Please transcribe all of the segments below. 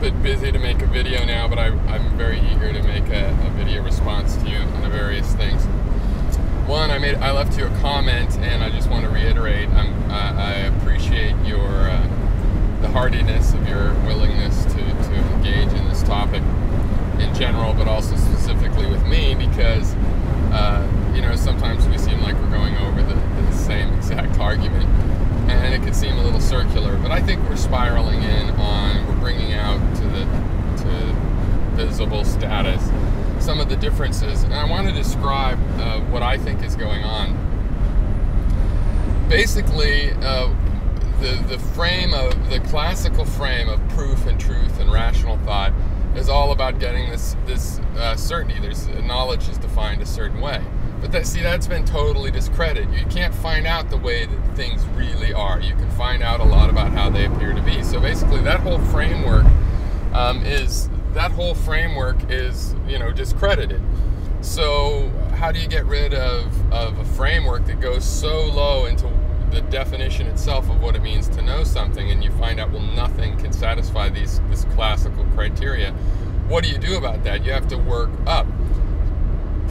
bit busy to make a video now, but I'm very eager to make a video response to you on the various things. One, I left you a comment, and I just want to reiterate, I appreciate the hardiness of your willingness to engage in this topic in general, but also specifically with me, because sometimes we seem like we're going over the same exact argument, and it could seem a little circular, but I think we're spiraling we're bringing out to visible status some of the differences, and I want to describe what I think is going on. Basically, the classical frame of proof and truth and rational thought is all about getting this certainty. Knowledge is defined a certain way. But that's been totally discredited. You can't find out the way that things really are. You can find out a lot about how they appear to be. So basically, that whole framework is discredited. So how do you get rid of a framework that goes so low into the definition itself of what it means to know something, and you find out, well, nothing can satisfy this classical criteria? What do you do about that? You have to work up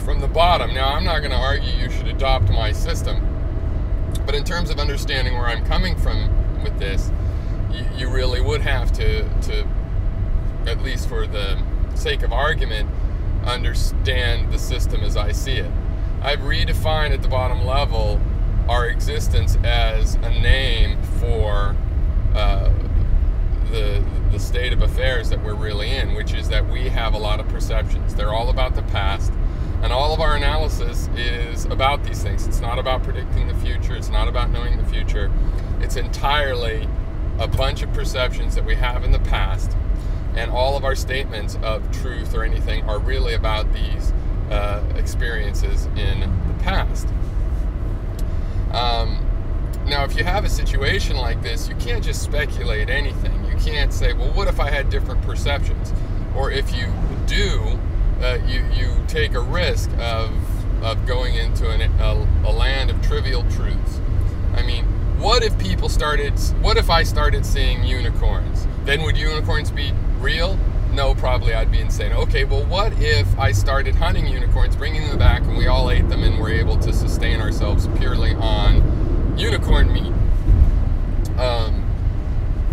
from the bottom. Now, I'm not going to argue you should adopt my system, but in terms of understanding where I'm coming from with this, you really would have to, at least for the sake of argument, understand the system as I see it. I've redefined at the bottom level our existence as a name for the state of affairs that we're really in, which is that we have a lot of perceptions. They're all about the past. And all of our analysis is about these things. It's not about predicting the future. It's not about knowing the future. It's entirely a bunch of perceptions that we have in the past. And all of our statements of truth or anything are really about these experiences in the past. Now, if you have a situation like this, you can't just speculate anything. You can't say, well, what if I had different perceptions? Or if you do, you take a risk of going into a land of trivial truths. I mean, what if I started seeing unicorns? Then would unicorns be real? No, probably I'd be insane. Okay, well, what if I started hunting unicorns, bringing them back, and we all ate them and were able to sustain ourselves purely on unicorn meat?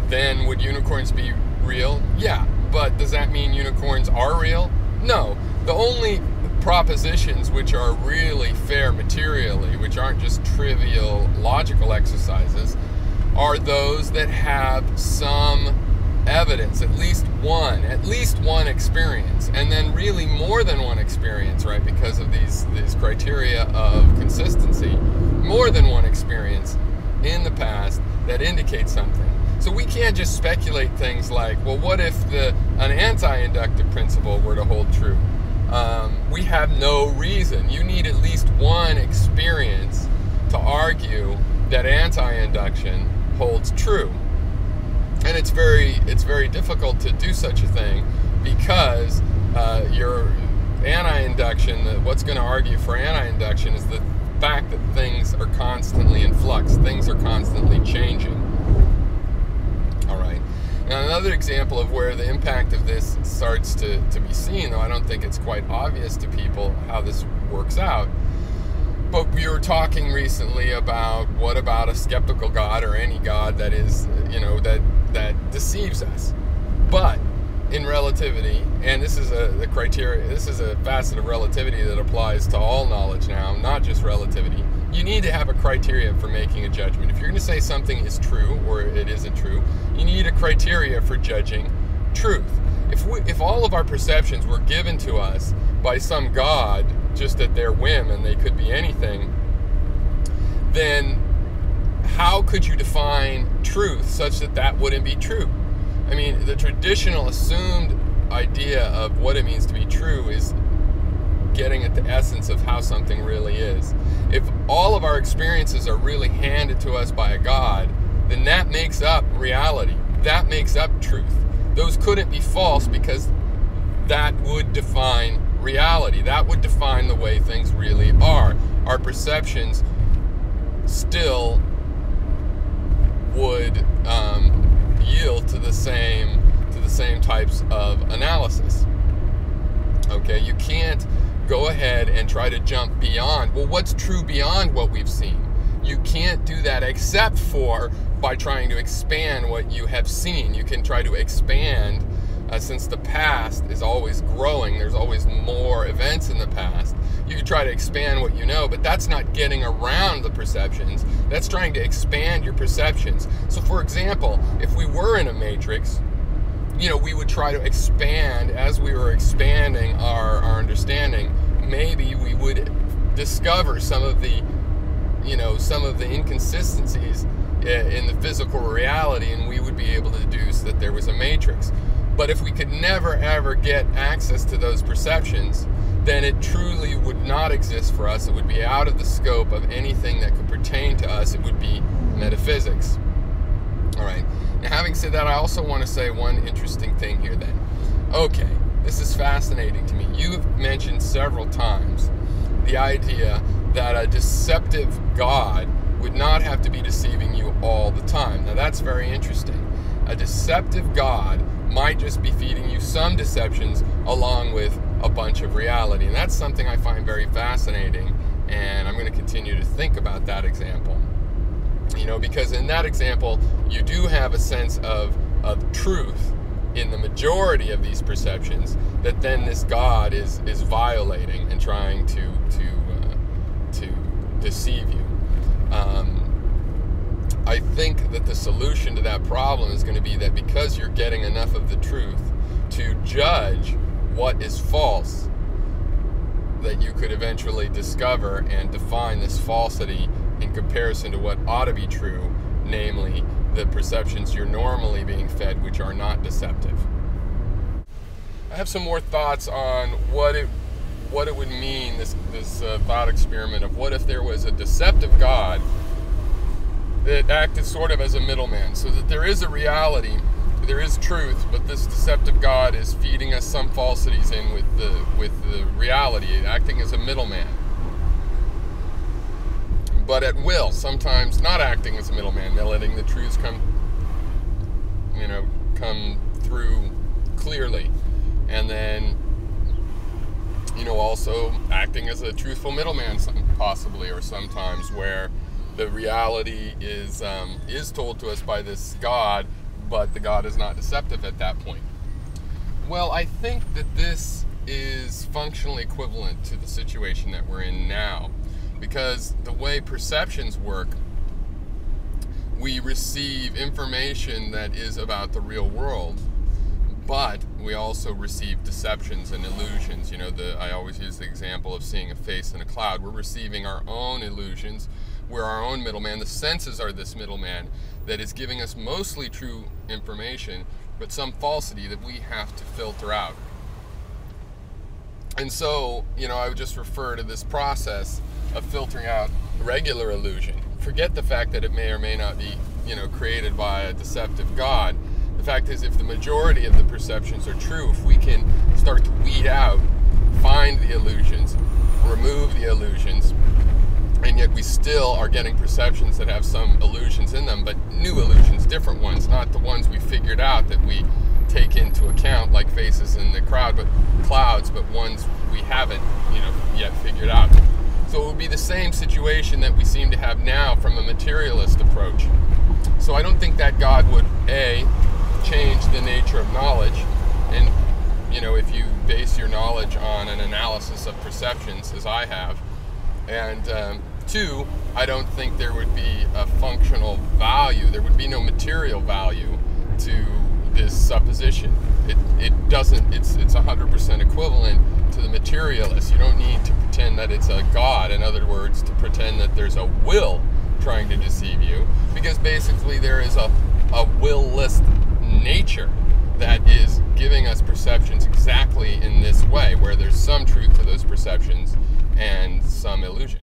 Then would unicorns be real? Yeah, but does that mean unicorns are real? No. The only propositions which are really fair materially, which aren't just trivial logical exercises, are those that have some evidence, at least one experience, and then really more than one experience, right? Because of these criteria of consistency, more than one experience in the past that indicates something. So we can't just speculate things like, well, what if an anti-inductive principle were to hold true? We have no reason. You need at least one experience to argue that anti-induction holds true. And it's very difficult to do such a thing, because your anti-induction, what's going to argue for anti-induction is the fact that things are constantly in flux. Things are constantly changing. All right. Now, another example of where the impact of this starts to be seen, though I don't think it's quite obvious to people how this works out, but we were talking recently about what about a skeptical God, or any God that is, that deceives us. But in relativity, and this is a facet of relativity that applies to all knowledge now, not just relativity, you need to have a criteria for making a judgment. If you're going to say something is true or it isn't true, you need a criteria for judging truth. If all of our perceptions were given to us by some God just at their whim, and they could be anything, then how could you define truth such that wouldn't be true? I mean, the traditional assumed idea of what it means to be true is getting at the essence of how something really is. If all of our experiences are really handed to us by a God, then that makes up reality. That makes up truth. Those couldn't be false, because that would define reality. That would define the way things really are. Our perceptions still would yield to the same the same types of analysis. Okay, you can't go ahead and try to jump beyond, well, what's true beyond what we've seen? You can't do that except for by trying to expand what you have seen. You can try to expand, since the past is always growing, there's always more events in the past. You can try to expand what you know, but that's not getting around the perceptions. That's trying to expand your perceptions. So for example, if we were in a matrix, we would try to expand. As we were expanding our understanding, maybe we would discover some of the inconsistencies in the physical reality, and we would be able to deduce that there was a matrix. But if we could never ever get access to those perceptions, then it truly would not exist for us. It would be out of the scope of anything that could pertain to us. It would be metaphysics. All right. Now, having said that, I also want to say one interesting thing here then. Okay, this is fascinating to me. You've mentioned several times the idea that a deceptive God would not have to be deceiving you all the time. Now, that's very interesting. A deceptive God might just be feeding you some deceptions along with a bunch of reality. And that's something I find very fascinating, and I'm going to continue to think about that example. Because in that example, you do have a sense of truth in the majority of these perceptions that then this God is violating and trying to deceive you. I think that the solution to that problem is going to be that because you're getting enough of the truth to judge what is false, that you could eventually discover and define this falsity in comparison to what ought to be true, namely the perceptions you're normally being fed, which are not deceptive. I have some more thoughts on what it would mean, this thought experiment of what if there was a deceptive God that acted sort of as a middleman, so that there is a reality, there is truth, but this deceptive God is feeding us some falsities in with the reality, acting as a middleman. But at will, sometimes not acting as a middleman, letting the truths come through clearly, and then also acting as a truthful middleman, possibly, or sometimes where the reality is told to us by this God, but the God is not deceptive at that point. Well, I think that this is functionally equivalent to the situation that we're in now, because the way perceptions work, we receive information that is about the real world, but we also receive deceptions and illusions. I always use the example of seeing a face in a cloud. We're receiving our own illusions. We're our own middleman. The senses are this middleman that is giving us mostly true information, but some falsity that we have to filter out. And so, I would just refer to this process of filtering out regular illusion. Forget the fact that it may or may not be, created by a deceptive God. The fact is, if the majority of the perceptions are true, if we can start to weed out, find the illusions, remove the illusions, and yet we still are getting perceptions that have some illusions in them, but new illusions, different ones, not the ones we figured out that we take into account, like faces in the clouds, but ones we haven't, yet figured out. So it would be the same situation that we seem to have now from a materialist approach. So I don't think that God would, A, change the nature of knowledge, and if you base your knowledge on an analysis of perceptions, as I have, and two, I don't think there would be a functional value. There would be no material value to this supposition. It doesn't. It's 100% equivalent to the materialist. You don't need to pretend that it's a God. In other words, to pretend that there's a will trying to deceive you, because basically there is a will-less nature that is giving us perceptions exactly in this way, where there's some truth to those perceptions and some illusion.